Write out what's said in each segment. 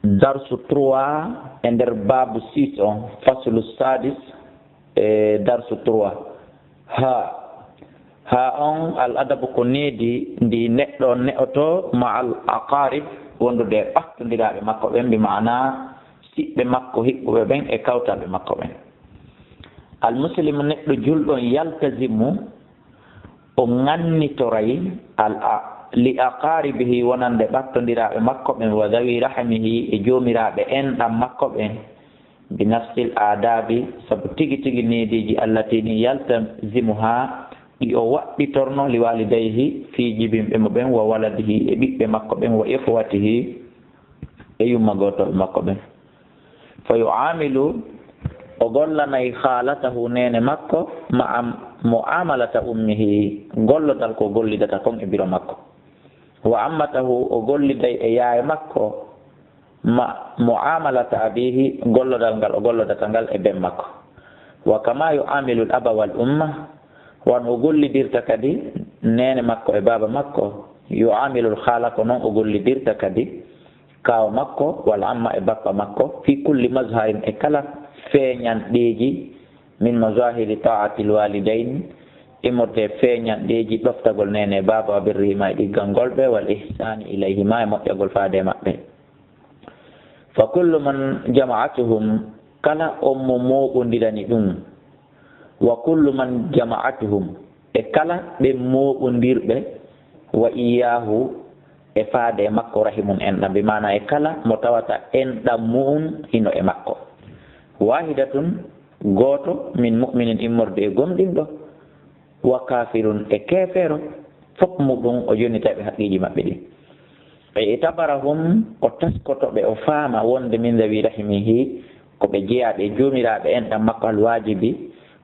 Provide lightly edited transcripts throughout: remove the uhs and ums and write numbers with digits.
darsu 3 e nder babu 6 on faslu sadis darsu 3 ha on al adabu ko needi ndi neɗɗo ne'oto ma al aqarib wondude ɓattodiraɓe makko ɓen mbi mana siɓɓe makko hiɓɓuɓe ɓen e kawtaɓe makko ɓen al muslimu neɗɗo julɗon yaltazimu o ngannitoray li aqaribihi wonande ɓattodiraɓe makko ɓen wa dawi rahimihi e jomiraɓe enɗam makko ɓen bi nafsil adabi sabu tigi tigi neediji allati ɗin yaltazimu ha ɗi o waɗɗitorno li walidayhi fi jibinɓe mo ɓen wa waladihi e ɓiɓɓe makko ɓen wa ihwatihi e yummagotoɓe makko ɓen fa yuamilu o gollanay halatahu nene makko ma muamalata ummihi gollodal ko gollidata kon e biro makko wa ammatahu o golliday e yaye makko ma muamalata abihi gollodal ngal o gollodata ngal e ben makko wa kama yuamilu al aba wal umma wan o gollidirta kadi nene makko e baba makko yuamilu al khala ko noon o gollidirta kadi kaw makko wal amma e bappa makko fi kulli mazharin e kala feeñanɗeeji min mazahiri taati l walidain immorde feeñanɗeeji ɗoftagol nene baba wa birrihima e ɗiggal ngolɓe wal ihsani ilayhima e moƴƴagol faade maɓɓe fa kullu man jama'atuhum kala on mo mooɓondirani ɗum wa kullu man jama'atuhum e kala ɓe mooɓondirɓe wa iyahu e faade e makko rahimun enɗam bi mana e kala mo tawata enɗam mu'um hino e makko wahidatun goto min mu'minin immorde e gomɗinɗo wa kafirun e kefero fof muɗum o jonitaɓe haqqiji maɓɓe ɗi e tabarahum o taskotoɓe o faama wonde min dawi rahimihi koɓe jeeyaɓe e jomiraɓe enɗam makko al wajibi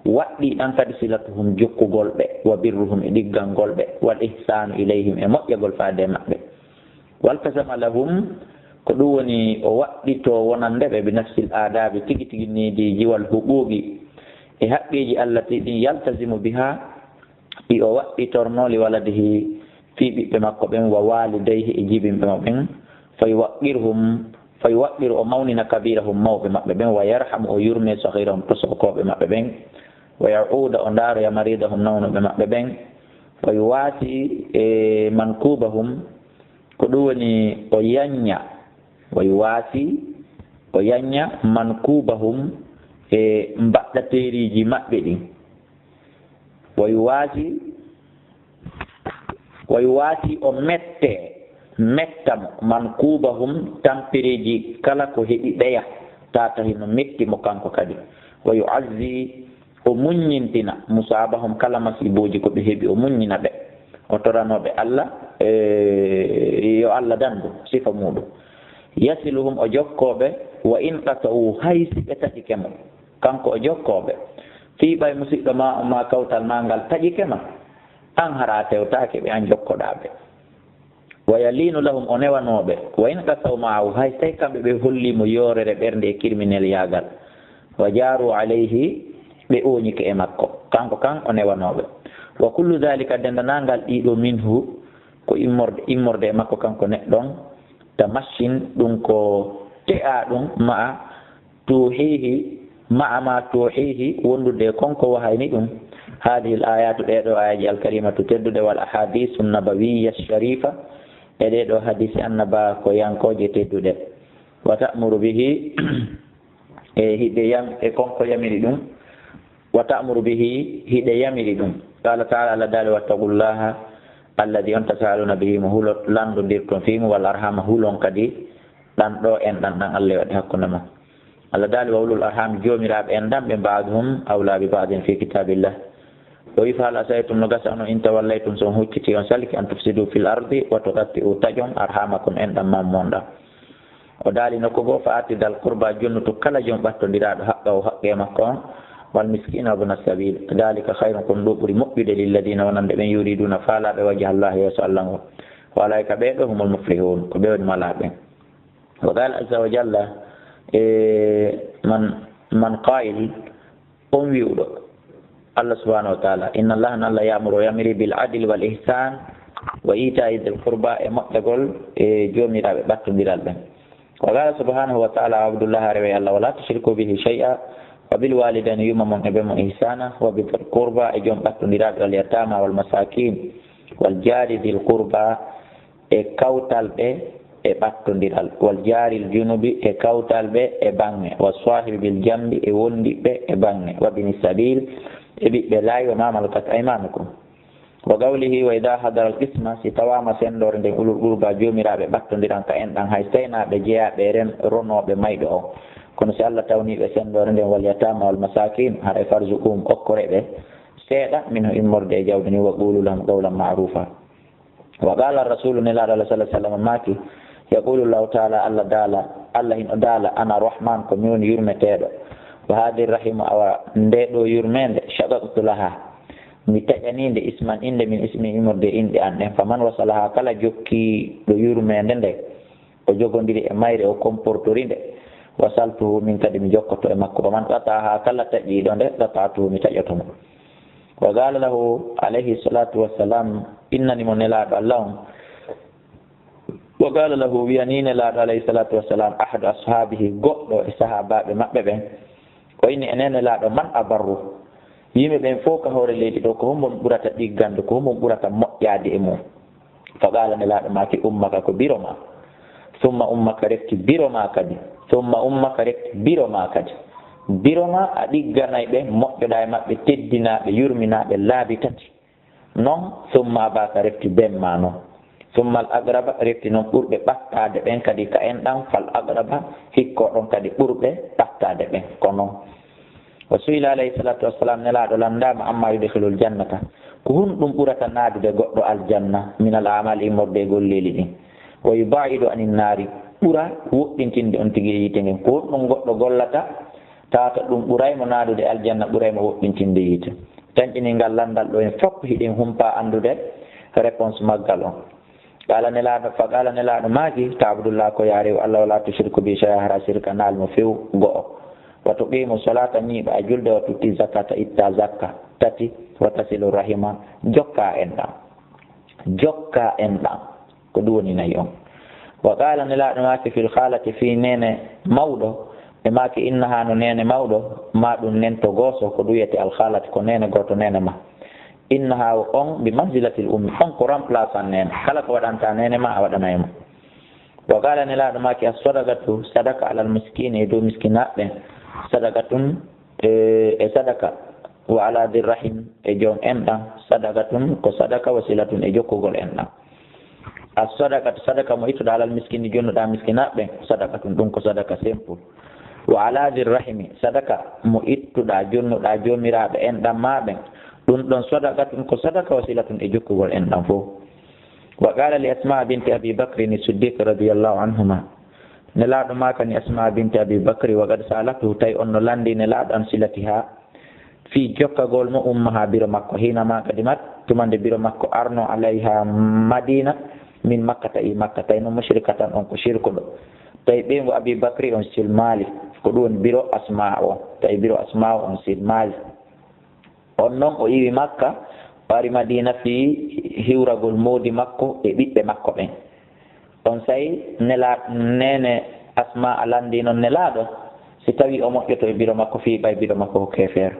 waɗɗi ɗan kadi silatuhum jokkugol ɓe wa birruhum e ɗiggal ngol ɓe wal ihsanu ilayhim e moƴƴagol faade maɓɓe waltasama lahum ko ɗum woni o waɗɗito wonande ɓe bi nafsil adabi tigi tigi neediji wal huquqi e haqqiji allati ɗin yaltazimu biha ɗi o waɗɗitorno li waladihi fi ɓiɓɓe makko ɓen wa walidayhi e jibinɓe mo ɓen fa yuwaɗɗiru o mawnina kabirahum mawɓe maɓɓe ɓen wa yarhamu o yurme sahirahum tosokoɓe maɓɓe ɓen wa yauda o ndaroya maridahum nawnuɓe maɓɓe ɓen wa yuwaati e mankubahum ko ɗum woni o yanya wa yuwaati o yanya mankubahum e mbaɗɗateriji maɓɓe ɗin wa yuwaati o metta mankubahum tampireji kala ko heɓi ɓeya tata hino metti mo kanko kadi wa yuazzi o muññintina musabahum kala masiboji ko ɓe heeɓi o muññina ɓe o toranoɓe Allah yo Allah dandu sifa muɗum yasiluhum o jokkoɓe wa in qata'u haysi ɓe taƴike mo kanko o jokkoɓe fiiɓay musidɗo ma kawtal ma ngal taƴike ma an hara tewtake ɓe an jokkoɗaɓe wa yalinu lahum o newanoɓe wa in qata'u ma'ahu hay tawi kamɓe ɓe hollimo yorere ɓernde e criminel yagal wa jaru alayhi ɓe oñike e makko kanko kan o newanoɓe wa kullu dhalika dendanangal ɗiɗo minhu ko immorde e makko kanko neɗɗon ta machine ɗum ko te'a ɗum ma tuhihi wondude konko wahayni ɗum hadihi l ayatu ɗeɗo ayaji alkarimatu tedduɗe wal ahadisu nabawiya sharifa e ɗeɗo hadisi annaba ko yankoje tedduɗe wa ta'muru bihi e hiɗe yam e konko yamiri ɗum wa ta'muru bihi hiɗe yamiri ɗum qala ta'ala Allah dali wattaqullaha alladi on tasaluna bihi mo hulot landodirton fimu wal arhama hulon kadi ɗan ɗo en ɗan Allah waɗi hakkunde ma Allah dali wa ulul arham jomiraɓe en ɗan ɓe ba'duhum awla bi ba'din fi kitabillah o wi fa hal asaytum no gasano in tawallaytum son hucciti on salki an tufsidu fil ardi wa tuqatti'u tajon arhamakum en ɗan mammonɗa o daali nokko goo fa atidal qurba jonnutu kala jom ɓattodiraɗo haqqa o haqqe makko on wal miskina wabna sabil dalika khayrun kum ɗo ɓuuri moƴƴude lilladina wonande ɓen yuriduna faalaɓe wajha Allah yeeso Allah ngo walayka ɓeɗo humul muflihun ko ɓewni malaɓe wa qala azza wa jalla man qail on wiwɗo Allah subhanahu wa ta'ala inna Allah nalla ya'muru yamiri bil adli wal ihsan wa ita'i dhil qurba e moƴƴagol e jomiraɓe ɓattodiral ɓen وقال سبحانه وتعالى عبد الله رضي الله ولا تشركوا به شيئا وبالوالدين يومهم ابن إحسانا وبذي القربى اجون باتندرات واليتامى والمساكين والجار ذي القربى كوتال به باتندرال والجار الجنوب كوتال به بانغ والصاحب بالجنب وندي به بانغ وابن السبيل ابي بلاي وما ملكت ايمانكم وقوله وإذا حضر القسمة ستوام سندور دين أولو القربى جوميرا باتندران كأن هايستينا بجيا بيرن رونو بمايدو kono si Allah tawni ɓe sendore nden wal yatama wal masakin haɗa farzukum okkore ɓe seeɗa min immorde e jawdi ni wa qulu lahum qawlan ma'rufa wa qala rasulu nelaɗo alah sallah sallam maki yaqulu llahu taala allah daala allah hino daala ana rahman ko min woni yurmeteɗo wa hadi rahimu awa ndeɗo yurmede shaqaqtu laha mi taƴaninde isman inde min ismi immorde inɗe an ɗen faman wasalaha kala jokki ɗo yurmede nde o jogodiri e mayre o comportori nde wasaltuhu min kadi mi jokkoto e makko man qataha kala taƴƴiɗo nde qata'tuhu mi taƴotomo wa qala lahu alayhi salatu wassalam innani mo nelaɗo allah on wa qala lahu wiyani nelaɗo alayhi salatu wassalam ahadu ashabihi goɗɗo e sahabaɓe maɓɓe ɓen o inni enen nelaɗo man abarru yimɓe ɓen fof ka hoore leydi ɗo ko homon ɓurata ɗiggande ko homon ɓurata moƴƴade e mum fa qala nelaɗo maki ummaka ko biro ma summa ummaka refti biro ma kadi summa ummaka refti biro ma kadi biro ma a ɗigganay ɓe moƴƴoɗa e maɓɓe teddinaɓe yurminaɓe laabi tati noon summa abaka refti bemma noon summa al agraba refti noon ɓurɓe ɓattade ɓen kadi ka en ɗan fal agraba hikko ɗon kadi ɓurɓe ɓattade ɓen ko noon wa suila alayhi salatu wassalam nelaɗo landama amma yudkhilul jannata ko hun ɗum ɓurata naadude goɗɗo aljanna min al amal immorde e golleeli ɗin wa yubaidu anin naari ɓura woɗɗintinde on tigi yiite ngen ko ɗum goɗɗo gollata tawata ɗum ɓuraymo naadude aljanna ɓuraymo woɗɗintinde yiite tañƴiningal landal ɗo en fof hiɗen humpa andude réponse maggal on qala nelaɗo fa qala nelaɗo maaki ta abdoullah ko yaari allah wala tushirku bi shay'a hara shirka naalmo few go'o wa tuqimu salata ñiiɓa a julde wa tutti zakata itta zakka tati wa tasilu rahima jokka en ɗam ko ɗum woni nayi on wa qala nelaɗo maaki fil khalati fi nene mawɗo e maaki innaha no nene mawɗo ma ɗum nento gooso ko ɗum wiyete al khalati ko nene goto nene ma innaha on bi manzilatil ummi on ko remplaçant nene kala ko waɗanta nene ma a waɗanaymo wa qala nelaɗo maaki as sadaqatu sadaka alal miskine e dow miskinaɓe sadaqatun e sadaka wa ala dir rahim e joom enɗan sadaqatun ko sadaka wasilatun e jokkugol enɗan as sadaqatu sadaka mo ittuɗa alal miskini jonnuɗa miskinaɓe sadaqatun ɗum ko sadaka simple wa ala dir rahimi sadaka mo ittuɗa jonnuɗa jomiraɓe enɗan maɓe ɗum ɗon sadaqatun ko sadaka wasilatun e jokkugol enɗan fof wa qala li asma binti abi bakrin siddiq radiallahu anhuma nelaɗo maka ni asma binti abi bakri wa qad salatuhu tawi on no landi nelaɗo an silatiha fi jokkagol mo ummaha biro makko hinama kadi mat tumande biro makko arno alayha madina min makka tawi makka tawi no mushrika tan on ko shirku ɗo tawi ɓeygu abi bakri on silmali ko ɗum woni biro asma o tawi biro asma o on silmali on noon o iwi makka wari madina fi hiwragol moodi makko e ɓiɓɓe makko ɓen on sayi nene asma a landi noon nelaɗo si tawi o moƴƴoto e biro makko fi ɓay biro makko ko kefeero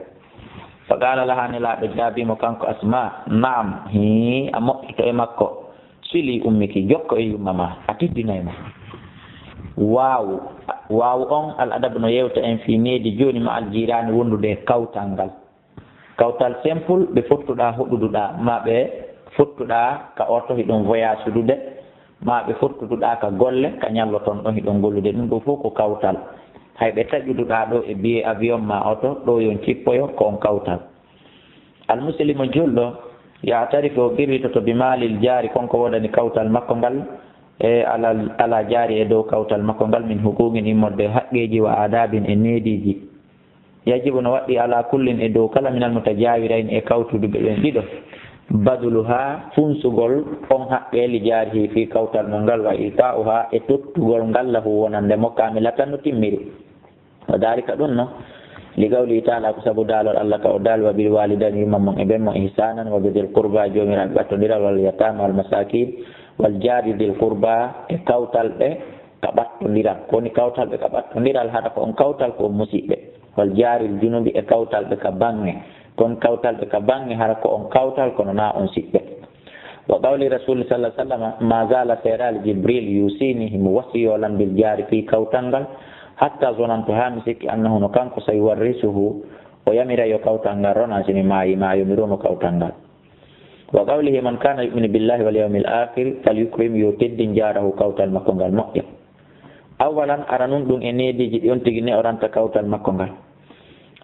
fa qala laha nelaɗo jaabimo kanko asma naam hi a moƴƴoto e makko sili ummiki jokko e yumma ma a teddinaymo waawu on al adabu no yewta en fi needi joni ma al jirani wondude e kawtal ngal kawtal simple ɓe fottuɗa hoɗuduɗa ma ɓe fottuɗa ka oto hiɗon voyage dude ma ɓe fottuduɗa ka golle ka ñalloton ɗon hiɗon gollude ɗum ɗo fof ko kawtal hay ɓe taƴuduɗa ɗo e biye avion ma oto ɗo yon cippoyo ko on kawtal almuslimo julɗo ya tarifi o ɓirritoto bi maalil jaari konko woɗani kawtal makko ngal e ala jaari e dow kawtal makko ngal min hukugin immorde haqqeji wa adabin e neediji yajibu no waɗɗi ala kullin e dow kala minal mutajawirain e kawtuduɓe ɓen ɗiɗo baduluha funsugol on haqqeeli jaari fi kawtal mo ngal wa ita'uha e tottugol ngal lahu wonande mo kamilatan no timmiri wa dalika ɗum no li gawli taala ko sabu daalol allah ka o daal wa bil walidani yummamon e ɓen mo ihsanan wa bidil qurba jomiraɓe ɓattodiral wal yatama wal masakin wal jaari dil qurba e kawtal ɓe ka ɓattondiral kowoni kawtalɓe ka ɓattondiral haɗa ko on kawtal ko musiɓɓe wal jaril junubi e kawtalɓe ka bange kon kawtalɓe ka bange haɗa ko on kawtal kono na on siɓɓe wa qawli rasul sallah sallam ma zala seerali jibril yusinihim wasiyolan bil jari fi kawtal ngal hatta zonantu ha mi sikki annahu no kanko so yuwarrisuhu o yamira yo kawtal ngal rona simi maayi ma yomiromo kawtal ngal wa qawlihi man kana yuminu billahi wal yawmil akhir falyukrim yo teddin jarahu kawtal makko ngal moƴƴa awalan aranun ɗum e nediji ɗi on tigi ne o ranta kawtal makko ngal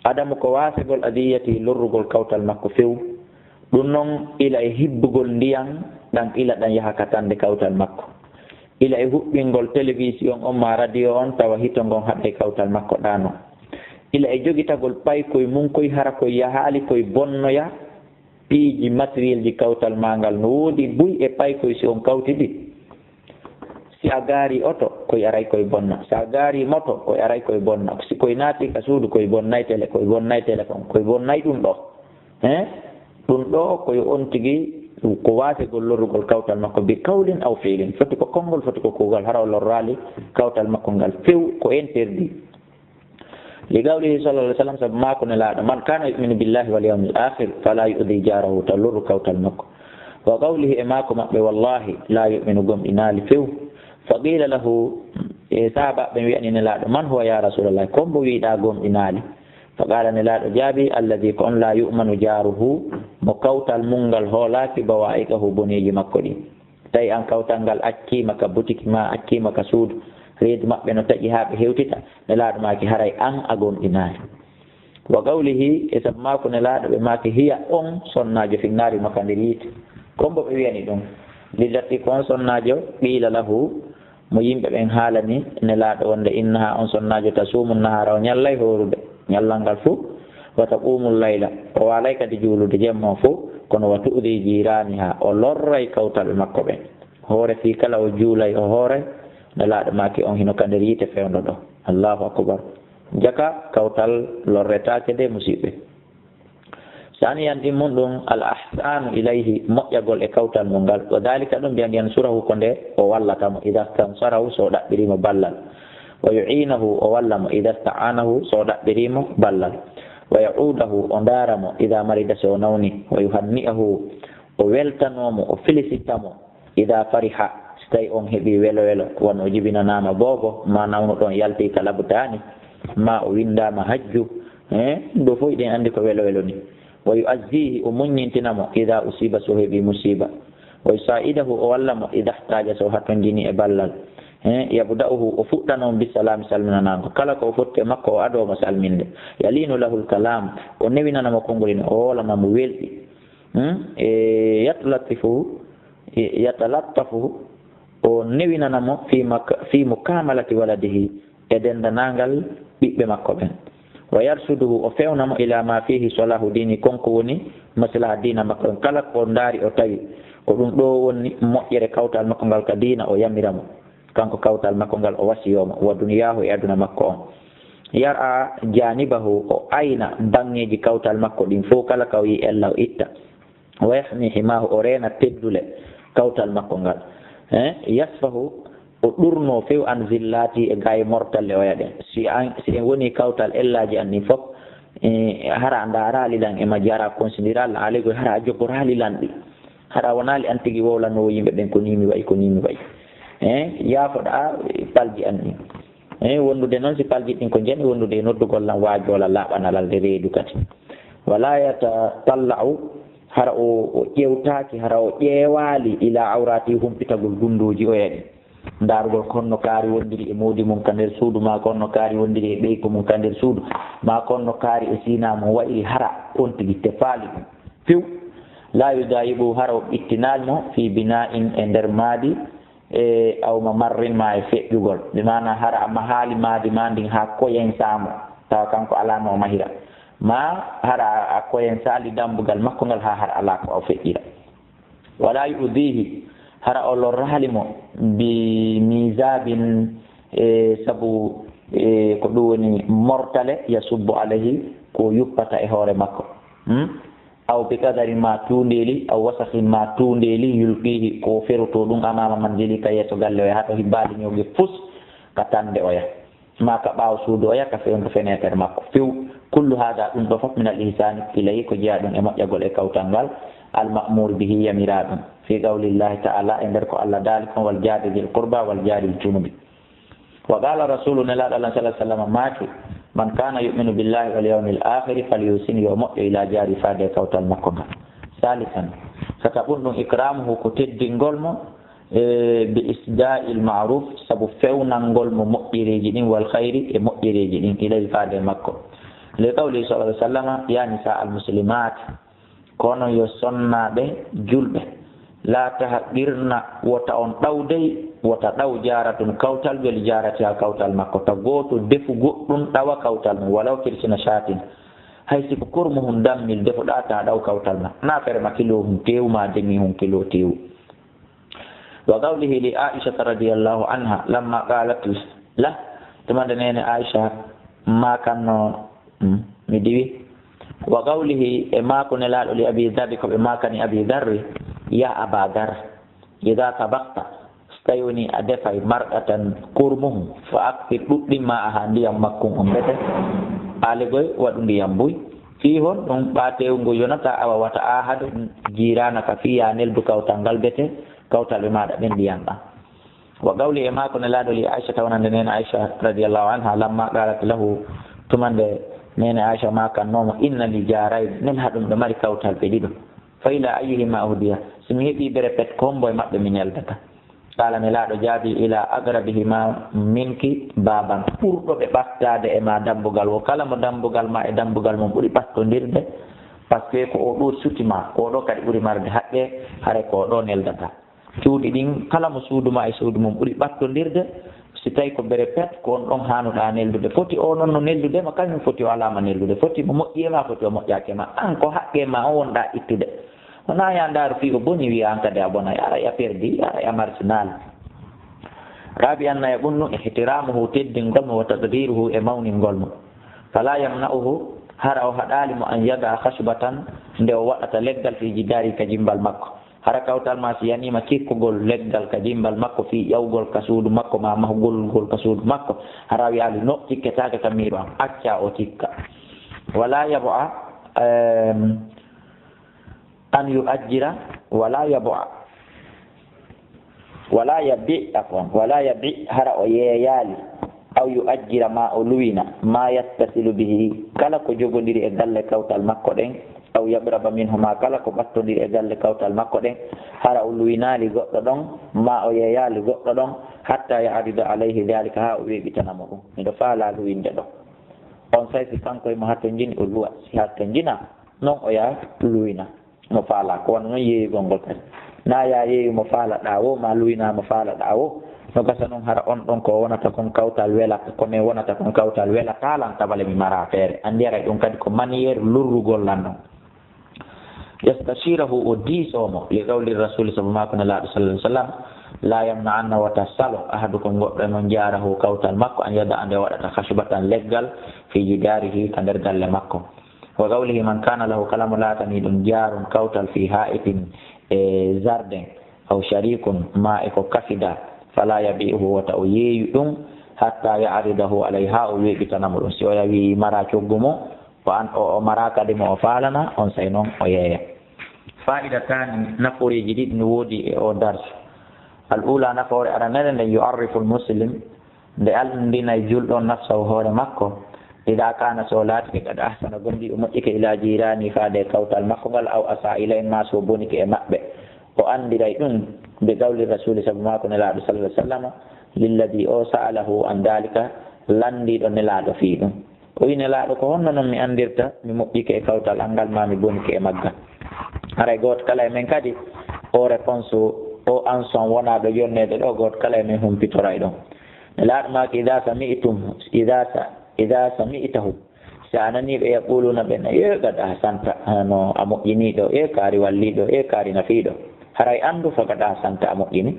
adamu ko wasegol adiyati lorrugol kawtal makko few ɗum noon ila e hibbugol ndiyan ɗan ila ɗan yaha katande kawtal makko ila e huɓɓingol télévision on ma radio on tawa hito ngon haɗe kawtal makko ɗano ila e jogitagol pay koye mum koye hara koye yahaali koye bonnoya piiji matériel ji kawtal ma ngal no woodi buy e pay koye si on kawtiɗi si a gaari oto koye aray koye bonna si a gaari moto koye aray koye bonna si koye naati ka suudu koye bonnay télé koye bonnay téléphone koye bonnay ɗum ɗo ɗum ɗo koye on tigi ko wasegol lorrugol kawtal makko bi kawlin aw fiilin foti ko konngol foti ko kuugal hara o lorraali kawtal makko ngal few ko interdit li qawlihi sallallahu alaihi wasallam sabu mako ne laaɗo man kana yuminu billahi wal yawmil akhir fala yu'di jarahu ta lorru kawtal makko wa qawlihi e mako maɓɓe wallahi la yuminu gomɗinaali few fa qila lahu e sahabaɓe wiyani ne laaɗo man huwa ya rasulallah kombo wiiɗa gomɗinaali fa qala ne laaɗo jaabi alladi ko on la yumanu jaruhu mo kawtal mungal hoolaki bawa'iqahu boneji makko ɗi tawi an kawtal ngal akkima ka boutique ma akkima ka suudu reedu maɓɓe no taƴi haa ɓe hewtita ne laaɗo maaki haray an a gomɗinaari wa qawlihi e sabu maako ne laaɗo ɓe maaki hiya on sonnaajo finnaari makka nder yiite kombo ɓe wiyani ɗum lidatti ko on sonnaajo qiila lahu mo yimɓe ɓen haalani ne laaɗo wonde innaha on sonnaajo tasuumu nahara o ñallay horude ñallal ngal fof wa taqumul layla o waalay kadi juulude jemmo fof kono wa tu'di jiraniha o lorray kawtalɓe makko ɓen hoore fii kala o juulay o hoore ne laaɗo maaki on hino ka nder yiite fewndo ɗo allahu akbar jaka kawtal lorretake de musiɓɓe saniyan ɗimmum ɗum al ahsanu ilayhi moƴƴagol e kawtal mum ngal wa dalika ɗum mbiyan yan surahu ko nde o wallatamo ida stansarahu so ɗaɓɓirimo ballal wa yu'inahu o wallamo ida sta'anahu so ɗaɓɓirimo ballal wa ya'udahu o daramo ida marida so nawni wa yuhanni'ahu o weltanomo o félicitamo ida fariha tawi on heeɓi welo welo won o jibinanama boobo ma nawno ɗon yalti ka labtani ma o windama hajju ɗo fof ɗen andi ko welo welo ni wa yu'azzihi o muññintinamo ida usiba so heeɓi musiba wa yusa'idahu o wallamo ida htaja so hatton jini e ballal yabda'uhu o fuɗɗanon bisalami salminanako kala ko o fotte makko o adomo salminde yalinu lahul kalam o newinanamo konngolini o wolanamo welɗi e yatalattafu o newinanamo fi mukamalati waladihi e dendanagal ɓiɓɓe makko ɓen wa yarsuduhu o fewnamo ila ma fihi salahu dini konko woni maslaha dina makko ɓen kala ko daari o tawi ko ɗum ɗo woni moƴƴere kawtal makko ngal ka dina o yamiramo kanko kawtal makko ngal o wasiyomo wa duniyahu e aduna makko on yara janibahu o ayna bangeji kawtal makko ɗin fof kala ka o yi ella o itta wa yahmi himahu o rena teddule kawtal makko ngal yasfahu o ɗurno few an zillati e gaye mortalle o yaɗen si en woni kawtal ellaji an ni fof hara darali lan e majji hara considiral alego hara jogorali lan ɗi hara wonali an tigi wowlanowo yimɓe ɓen ko nimi wayi ko nimi wayi yaafoɗa palji an ni wondude noon si palji ɗin ko jeni wondude e noddugol lan waajola laaɓanalalde reedu kadi wala yatatalla'u hara o ƴewtaki hara o ƴeewali ila awrati humpitagol gunduji o yaɗi darugol konno kaari wondiri e mawdi mum ka nder suudu ma konno kaari wondiri e ɓeyko mum ka nder suudu ma konno kaari e sina mum wayri hara on tigi tefaali ɗum few la yudayibu hara o ɓittinalmo fi bina'in e nder maadi e awma marrin ma e feƴƴugol ɗi mana hara amma haali maadi ma ndin ha koyen saamo tawa kanko alano o mahira ma hara a koyen saali dambugal makko ngal ha hara ala ko o feƴƴira wala yudihi hara o lorrali mo bi misabin sabu ko ɗum woni mortale yasubbu alayhi ko yuppata e hoore makko aw bi qadari ma tuundeli aw wasahin ma tuundeli yulqihi ko feroto ɗum amama man jeli ka yeeso galle o hato hibbali ñoge fus katande oya maka ɓaaw suudu oya ka fewndu fenetere makko few kullu hada ɗum ɗo fof min al ihsani ilayi ko jeeya ɗum e moƴƴagol e kawtal ngal almamur bihi yamira ɗum fi qawlillahi taala e nder ko Allah daali kon wal jaari dil qurba wal jaari l junubi wa qala rasulu nelaɗo allah sallah sallam maaki man kana yuminu billahi wal yawmil akhiri falyusin yo moƴƴo ila jaari faade kawtal makko ngal salisan sata ɓum ɗum ikramuhu ko teddingol mo bi isda'il ma'ruf sabu fewnangol mo moƴƴereji ɗin wal khayri e moƴƴereji ɗin ilay faade makko li qawli sallallahu alaihi wasallam ya nisa al muslimat kono yo sonnaɓe julɓe la tahqirna wota on ɗawdey wota ɗaw jaratun kawtal wel jarati ha kawtal makko ta goto defu goɗɗum ɗawa kawtal mum walaw kirsina shatin hay siko kormo hun dammil defuɗa ta ɗaw kawtal ma na ferma kilo hun tew ma demi hun kilo tew wa qawlihi li aisha radiyallahu anha lamma qalat la tumande nene aisha ma kanno mi diwi wa qawlihi e mako nelaɗo li abi dharri ko ɓe makani abi dharri ya aba dar ida tabakta so tawi woni a defay marɗatan kurmuhum fa akfir ɗuɗɗimma aha ndiyam makkum on mbete aligoy waɗu ndiyam buy fi hon ɗum ɓatewgo yonata a wawata ahade jirana ka fiya neldu kawtal ngal bete kawtal ɓe maɗa ɓen ndiyam ɗam wa qawli e mako nelaɗo li aicha tawnande nene aicha radiallahu anha lamma qalat lahu tumande nene aicha makannoma inna li jarayde nen haɗum ɓe mari kawtal ɓe ɗiɗo fa ila ayihima uhdiya somi heeɓi ɓe repet kombo e maɓɓe mi neldata kala nelaɗo jaabi ila agrabihima minki baban ɓurɗo ɓe ɓattade e ma dambugal wo kala mo dambugal ma e dambugal mum ɓuuri ɓattodirde par ce que ko o ɗo sutima oɗo kadi ɓuuri marde haqqe haare ko ɗo neldata cuuɗi ɗin kala mo suuduma e suudu mum ɓuuri ɓattodirde si tawi ko bere pet ko on ɗon hanuɗa neldude foti o noon no neldudema kañum foti o alama neldude foti mo moƴƴema foti o moƴƴake ma an ko haqqe ma o wonɗa ittude wona ya ndaaru fi o boni wiya an kadi a bonay ara ya perdi ara ya marginal rabi anna e ɓunnu ihtiramuhu teddingol mo wa taqdiruhu e mawningol mo fala yamna'uhu hara o haɗalimo an yaga khasbatan nde o waɗata leggal fi jidari ka jimbal makko hara kawtal ma si yanima kikkugol leggal ka jimbal makko fi ƴawgol ka suudu makko ma mahgolgol ka suudu makko hara wiyali no tikketake ka miiro am acca o tikka wala yaboa an yu'ajjira wala yabi hara o yeeyali aw yu'ajjira ma o luwina ma yattasilu bihi kala ko jogodiri e galle kawtal makko ɗen aw yabraba minhuma kala ko ɓattodiri e galle kawtal makko ɗen hara o luwinali goɗɗo ɗon ma o yeeyali goɗɗo ɗon hatta yaarida alayhi dalika ha o weeɓitanamo ɗum miɗo faala luwinde ɗo on say si kanko e mo hatto jini o luwa si hatto jina non o yaa luwina mo faala ko wona noon yeeyugol ngol kadi na ya yeeyu mo faala ɗawo ma luwina mo faala ɗawo no gasa noon hara on ɗon ko wonata kon kawtal welata kono wonata kon kawtal welata lan tabale mi mara feere andiyaray ɗum kadi ko maniére lurrugol lan ɗon yastashirahu o diisomo li qawli rasuli sallallahu alaihi wasallam la yamna'anna wata salo ahadukum goɗɗo noon jaarahu kawtal makko an yada ande waɗata khashbatan leggal fi jidarihi ka nder galle makko wa qawlihi man kana lahu kalamu latani ɗum jaarun kawtal fi ha'itin e jardin aw sharikun ma e ko kafida fala yabi'uhu wata o yeeyu ɗum hatta ya'ridahu alayha o weeɓitanamo ɗum si o yawi mara coggu mo o mara kadi mo o falana on say noon o yeeya fa'ida tani naforeji ɗiɗi no woodi e o dars al ula nafoore aranere nde yu'arrifu al muslim nde andina julɗo nafsahu hoore makko ida kana so laati kad ahsana gondi o moƴƴike ila jirani faade kawtal makko ngal aw asa ilayhi ma so bonike e maɓɓe o andiray ɗum be gawli rasuli sabu mako nelaɗo sallallahu alaihi wasallam lilladi o sa'alahu an dalika landiɗo nelaɗo fi ɗum o wi nelaɗo ko honno noon mi andirta mi moƴƴike e kawtal angal ma mi bonike e maggal haray goto kala e men kadi o réponse o anson wona ɗo yonnede ɗo goto kala e men humpitoray ɗon nelaɗo mako ida sami'tahu sa ananiɓe yaquluna ɓen e gaɗa santa no a moƴƴiniɗo e kaari walliɗo e kaari nafiɗo haray andu fo gaɗa santa a moƴƴini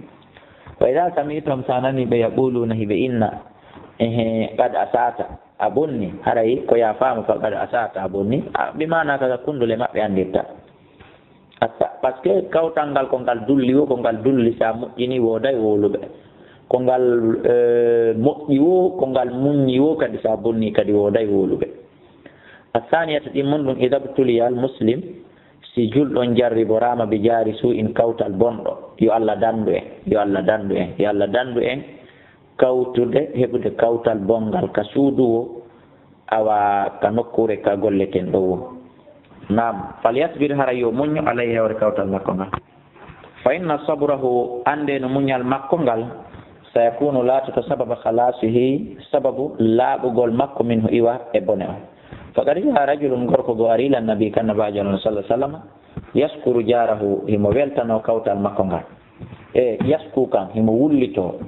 wa ida sami'tum sa ananiɓe yaquluna hiɓe inna qad asata a bonni haray ko ya faamu fa qad asata a bonni bimana kaga kundule maɓɓe andirta par ce que kawtal ngal ko ngal dulli wo ko ngal dulli sa moƴƴini woday woluɓe ko ngal moƴƴi wo ko ngal muññi wo kadi sa bonni kadi woday woluɓe. athaniyata ɗimmon ɗum ida btuliya al muslim si julɗon jarriborama bi jaari su in kawtal bonɗo yo Allah dandu en yo Allah dandu en yo Allah dandu en kawtude heɓude kawtal bongal ka suudu wo awa ka nokkure ka golleten ɗo wo. nam falyasbir hara yo muñño alay hewre kawtal makko ngal. fa inna sabrahu ande no muñal makko ngal sayakunu laatata sababa khalasihi sababu laaɓugol makko min ho iwa e bone o. faqad jaa rajulun gorko go arila nabi kannabajo non sallah sallam yaskuru jarahu himo weltano kawtal makko ngal e yasku kan himo wullito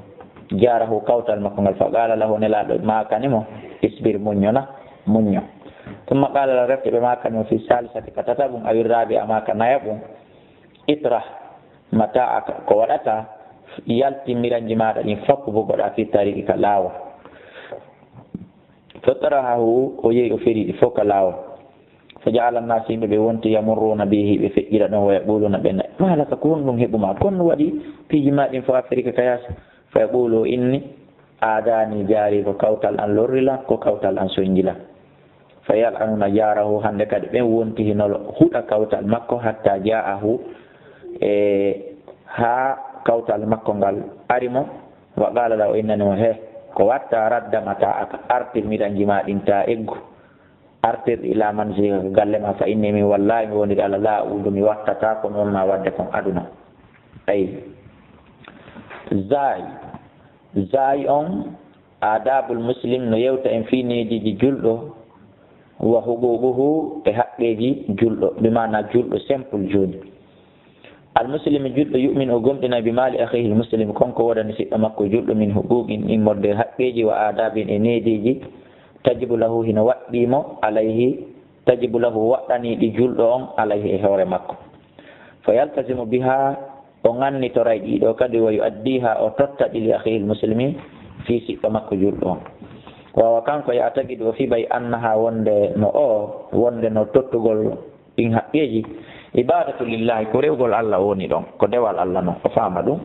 jarahu kawtal makko ngal fa qala lahu nelaɗo makanimo isbir muññona muñño tumma qala la refte ɓe makanimo fi salisati ka tataɓum awirraɓe amaka nayaɓum itrah mata'aka ko waɗata yaltimiranji maɗa ɗin foppo bo goɗa fi tariqi ka laawa fatarahahu o yehi o feriɗi fof ka laawa fa jaala nnas yimɓe ɓe wonti yamurruna bihi ɓe feƴƴira ɗon wa yaquluna ɓe malaka ko honɗum heɓuma kon waɗi piiji ma ɗin fo afrique ka yaasa fa yaqulu inni adani jaari ko kawtal an lorrila ko kawtal an soñjila fa yal'anuna jarahu hande kadi ɓen wonti hinolo huɗa kawtal makko hatta ja'ahu ha kawtal makko ngal arimo wa qala la o innanimo he ko watta radda mata aka artir miɗan jima ɗin ta eggu artir ila manzika ko galle ma fa inni min wallahi mi woniri Allah la udu mi wattata ko noon ma wadde kon aduna. ayi zay on adabul muslim no yewta en fi nediji julɗo wa huququhu e haqqeji julɗo bimana julɗo simple joni. almuslimi julɗo yumin o gomɗina bi mali akhihi almuslim konko wodani siɗɗo makko julɗo min huquqin immorde haqqeji wa adabin e nediji tajibu lahu hino waɗɗimo alayhi tajibu lahu waɗɗaniɗi julɗo on alayhi e hoore makko fa yaltasimu biha o ngannitoray ɗiɗo kadi wa yuaddiha o totta ɗi li akhihi almuslimi fi siɗɗo makko julɗo on wawa kanko ya tagiɗo fi bay annaha wonde no tottugol ɗin haqqeji ibadatu lillahi ko rewgol Allah woni ɗon ko dewal Allah noon o faama ɗum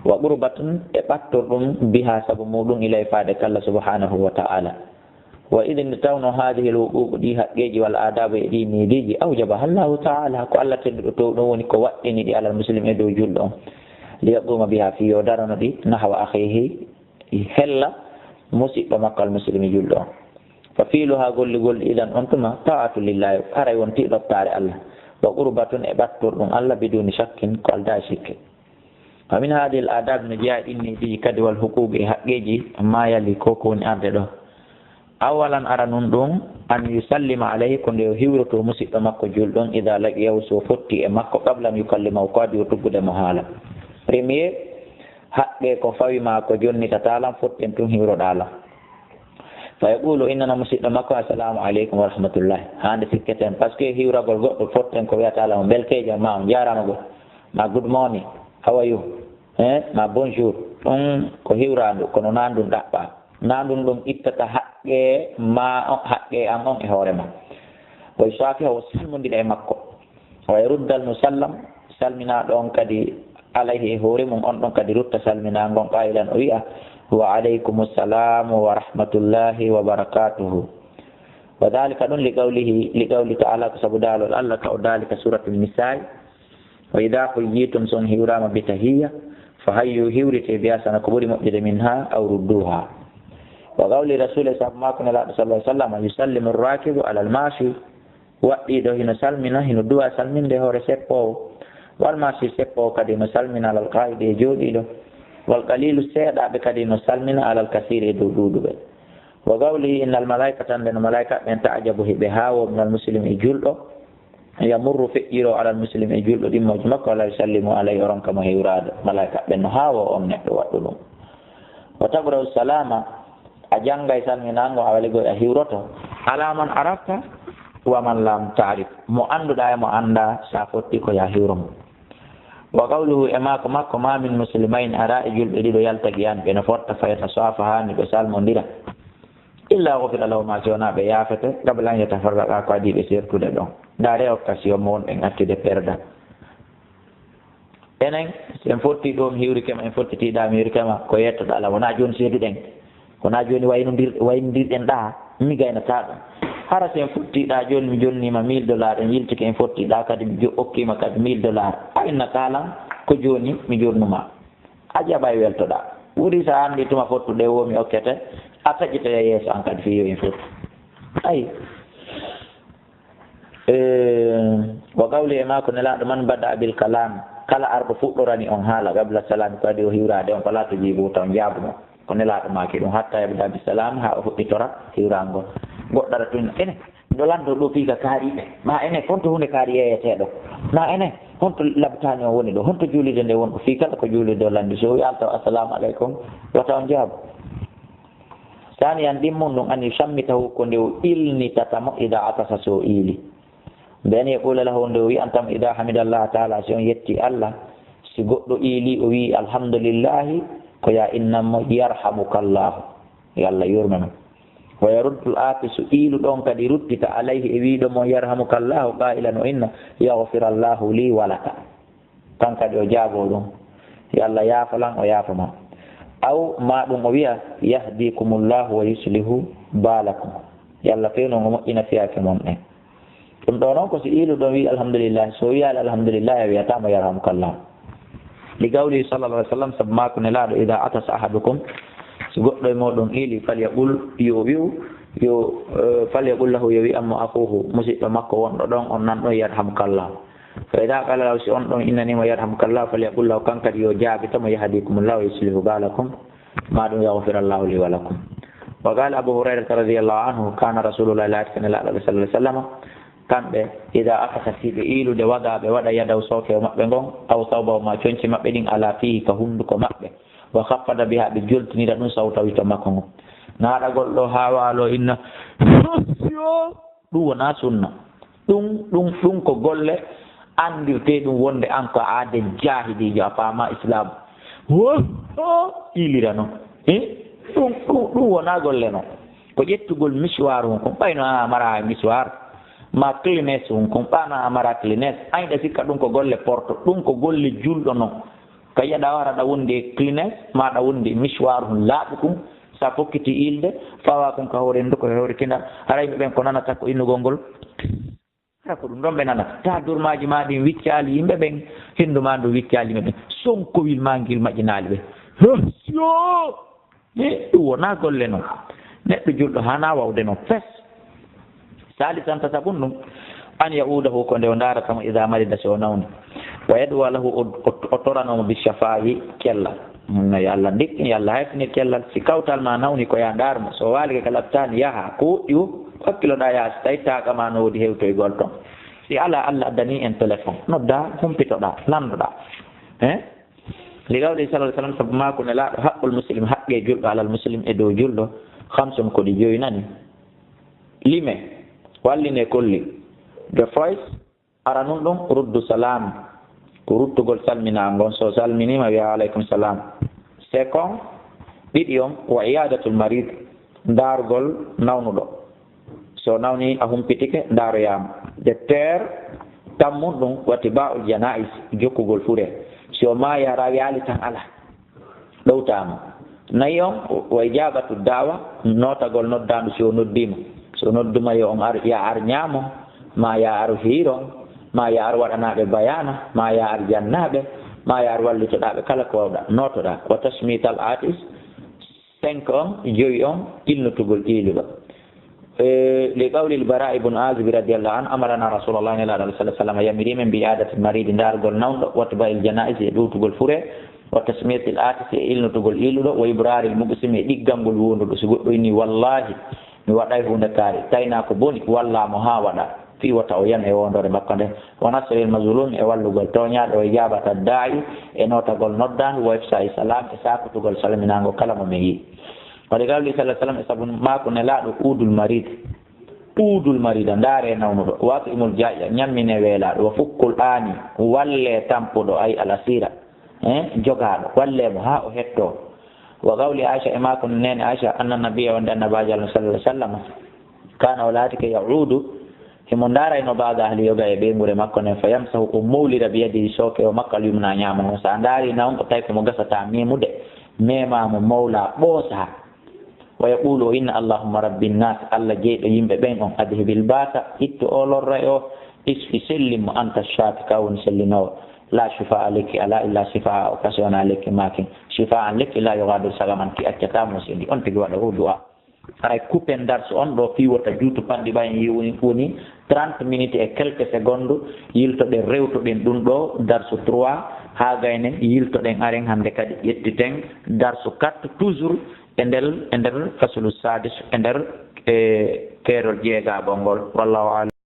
wa qurbatun e ɓattorɗum biha sabu muɗum ilay faade kalla subhanahu wa ta'ala wa idin tawno hadihi alhuquq ɗi haqqeji wal adabu e ɗi nediji awjaba Allahu ta'ala ko Allah tedduɗo to ɗum woni ko waɗɗini ɗi alal muslim e dow julɗo on liyaquma biha fi yo darano ɗi nahwa akhihi hella musidɗo makko al muslimi julɗo on fa fiiluha golligol idan on tuma ta'atu lillahi aray wonti ɗoftare Allah wa qurbatun e ɓattorɗum Allah biduni shakkin ko alda sikke wa min hadihi al adab no jeeya ɗinni ɗi kadi wal huquq e haqqeji ma yali koko woni arde ɗo awalan ara nun ɗum an yusallima alayhi ko nde o hiwroto musidɗo makko julɗon ida laqiyahu so fotti e makko qabla an yukallimahu ko adi o tuggude mo haala premier haqqe ko fawima ko jonnitatalam fotten tun hiwroɗalam fa yaqulu innana musidɗo makko assalamu aleykum wa rahmatullahi hande sikketen par ce que hiwragol goɗɗo fotten ko wiyatala mo beltejo ma on jarama gol ma good morning how are you ma bonjour ɗum ko hiwrandu kono nandum ɗaɓɓa nandum ɗum ittata haqqe ma haqqe an on e hoore ma wa yusafiha o salmodira e makko wa yaruddal musallam salminaɗo on kadi alayhi e hoore mum on ɗon kadi rutta salminagon qailan o wiya wa alaykum assalamu wa rahmatullahi wa barakatuhu wa dhalika ɗum liqawli ta'ala ko sabu daalol Allah ka o dalika suratul nisa'i wa idha huyyitum son hiwrama bi tahiyya fa hayyu hiwrite biyasana ko ɓuri moƴƴude min ha aw rudduha wa qawli rasuli sabu mako nelaɗo sallah sallam yusallimu arrakibu ala almashi waɗɗiɗo hino salmina hino duwa salminde hoore seppowo walmashi seppowo kadi no salmina alal qaidi e jooɗiɗo wal qalilu seeɗaɓe kadi no salmina alal kasiri e dow ɗuɗuɓe wa qawlihi innal malaikata ande no malaika ɓen ta'ajabu heɓe haawo minal muslim e julɗo yamurru feƴƴiro alal muslim e julɗo ɗimmojo makko wala yusallimu alayhi oron kamo hewrade malaika ɓen no haawo on neɗɗo waɗɗu ɗum wa tabrahu salama a janggay salminango a waligo a hiwroto ala man arafta wa man lam ta'rif mo annduɗa e mo annda sa fotti ko ya hiwro mo wa qawluhu e mako makko ma min muslimain ara e julɓe ɗiɗo yaltaqiyani ɓe no fotta fayata safahani ɓe salmodira illa gofira lahu ma sowona ɓe yaafete qabla an yatafarraqa ko adi ɓe sertude ɗon ndaare occasion mo wonɓe gattude perda enen sen fotti ɗo mi hiwri kema en fottitiɗa mi hiwri kema ko yettoɗa ala wona joni seeduɗen wona joni waynodirɗen ɗa mi gaynata ɗum hara sen fottiɗa joni mi jonnima $1000 en yiltike en fottiɗa kadi mi hokkima kadi $1000 a inna kalan ko joni mi jonnuma a jaɓa e weltoɗa ɓuri sa anndi tuma fottuɗe wo mi hokkete a taƴitoya yeeso an kadi fiyo en fottu ayi wa qawli e ma ko nelaɗo man bada bil kalam kala arɗo fuɗɗorani on haala qabla salami ko adi o hiwrade on fala to jiibu taw jaabumo ko nelaɗo maki ɗum hatta yabda bisalam ha o fuɗɗitora hiwrangol goɗɗara tun ene ɗo lanndo ɗo fiika kaariɓe ma ene honto hunde kaari yeeyeteɗo ma ene honto labtani o woni ɗo honto juulide nde wonɗo fii kala ko juulide o lanndi so wi altaw assalamu aleykum yota on jaabu sani yan ɗimmum ɗum an yusammitahu ko nde o ilnitatamo ida atasa so iili mbeni yaqula lahu nde o wi antamo ida hamidallah taala si on yetti allah si goɗɗo iili o wi alhamdulillahi ko ya innanmo yarhamukallahu yo allah yurmemo wa yaruddu l-aatisu iilu ɗon kadi ruttita alayhi e wiiɗo mo yarhamukallahu qailan o inna yahfirallahu li walaka kan kadi o jaago ɗum yo allah yaafalan o yaafama aw ma ɗum o wiya yahdikumullahu wa yuslihu baalakum yo allah fewnon o moƴƴina fiyake mon ɗen ɗum ɗo noon ko si iilu ɗon wi alhamdulillah so wiyaali alhamdulillah a wiyatamo yarhamukallah li gawli sallallah alih w sallam sabu ma ko nelaaɗo ida atasa ahadukum so goɗɗo e moɗon iili falyaqul yo wiw yo falyaqul lahu yo wi ammo akuhu musidɗo makko wonɗo ɗon on nanɗon yarhamukallah fa ida qala lahu si on ɗon innanimo yarhamukallah falyaqul lahu kankadi yo jaabitamo yahdikumullahu yuslihu balakum ma ɗum yahfirallahu li wa lakum wa qala abu hurairata radiallahu anhu kana rasulullahi laati nelaɗo ɓe sallah sallam kamɓe ida akata siɓe iilude waɗa ɓe waɗa yadaw sookewo maɓɓe ngon aw sawbaw ma coñci maɓɓe ɗin ala fihi ka hunnduko maɓɓe wa haffada biha ɓe joltinira ɗum sawtawito makko ngon naaɗagol ɗo ha waalo inna yo ɗum wona sunna ɗum ko golle andirte ɗum wonde an ko aade jahidijo a faama islam iilira noon ɗum wona golle noon ko ƴettugol miswar hon kon ɓayno a mara miswar ma clines hon kon ɓana a mara clines ayɗa sikka ɗum ko golle porto ɗum ko golle julɗo noon ka yiyaɗa waraɗa wonde clines maɗa wonde miswar hon laaɓu ɗum sa fokkiti ilde fawa kon ka hoore ndu ko hoore kinda haray ɓen ko nanata ko innugol ngol hara ko ɗum ɗon ɓe nanata ta durmaji ma ɗin wiccali yimɓe ɓen hendu ma ndu wiccali yimɓe ɓen sonkowil ma ngil maƴƴinali ɓe ɗum wona golle noon neɗɗo julɗo hana wawde noon fes salisan tasabun ɗum an yaudahu ko nde o daratamo ida marida so o nawni wa yadwa lahu o toranomo bichafahi cellal no yo allah ndikkini yo allah hayfinir cellal si kawtal ma nawni ko ya darmo so walike ka laftani yaaha ko woɗɗi wo hakkiloɗa yaha so tawi takama no woodi hewtoygol toon si ala allah addani en téléphone nodda humpitoɗa nandoɗa li gawɗi sallah sallam sabu ma ko nelaɗo haqqul muslim haqqe julɗo alal muslim e dow julɗo hamsun ko ɗi joyinani lime walline kolli the first ara nun ɗum ruddu salam ko ruttugol salminagon so salminima wiya aleykum salam second ɗiɗi on wa iyadatul marid dargol nawnuɗo so nawni a humpitike daroyama the third tammum ɗum wati ba'ul janais jokkugol fure so ma yara wiyali tan ala ɗowtama nayi on wa ijabatu dawa notagol noddandu so noddima so nodduma yo on ya ar ñaamo ma ya ar hiiro ma ya ar waɗanaɓe bayana ma ya ar jannaɓe ma ya ar wallitoɗaɓe kala ko wawɗa notoɗa wa tasmital atis 5 on joyi on ilnutugol iluɗo li qawli l-bara ibn azib radiallahu an amarana rasulullah nelaɗo alah sallah sallam yamirimen mbi adati maridi dargol nawɗo watba il janais e ɗowtugol fure wa tasmiyatil atis e ilnutugol iluɗo wa ibraril muqsim e ɗiggalngol wonduɗo so goɗɗo inni wallahi mi waɗay hunde kaari tawina ko boni wallamo ha waɗa fi wata o yan e wondore makko nde wa nasril mazlum e wallugol toñaɗo e jabata daayi e notagol noddandu wa ifsa e salam e sakutugol salminago kala mo min yi waɗi gawli sallah sallam e saabu mako nelaɗo uudul marida ndaare nawnuɗo watu imul jaƴƴa ñammine weelaɗo wa fukkul aani walle tampuɗo ay alasira jogaɗo wallemo ha o hetto wa gawli aicha e mako nene aicha anna nabiya wonde annabaji allah sallah sallam kana o laatike yaudu himo ndara no baga ahli yoga e ɓe ngure makko nen fa yamsahu o mawlira biyadi soke o makko alyumna ñamamo sa ndaari na on ko tawi komo gasata memude memamo mawla ɓoosa wa yaqulu inna allahumma rabbi nnas allah jeyɗo yimɓe ɓen on adhibil basa ittu o lorra o isfi sellimo anta shafi ka woni sellinowo la shifa lekki ala illa shifa occasion lekki makin shifa an lekki la yogadu sagaman ki accatamo sendi on tigi waɗa o du'a ay coupen darse on ɗo fiwota juutu panɗi ɓayen yiwoni woni 30 minutes et quelques secondes yiltoɗen rewtoɗen ɗum ɗo darse 3 ha gaynen yiltoɗen aren hande kadi ƴettiten darse 4 toujours e nder fasulu sadis e nder keerol jeegabol ngol wallahu alam.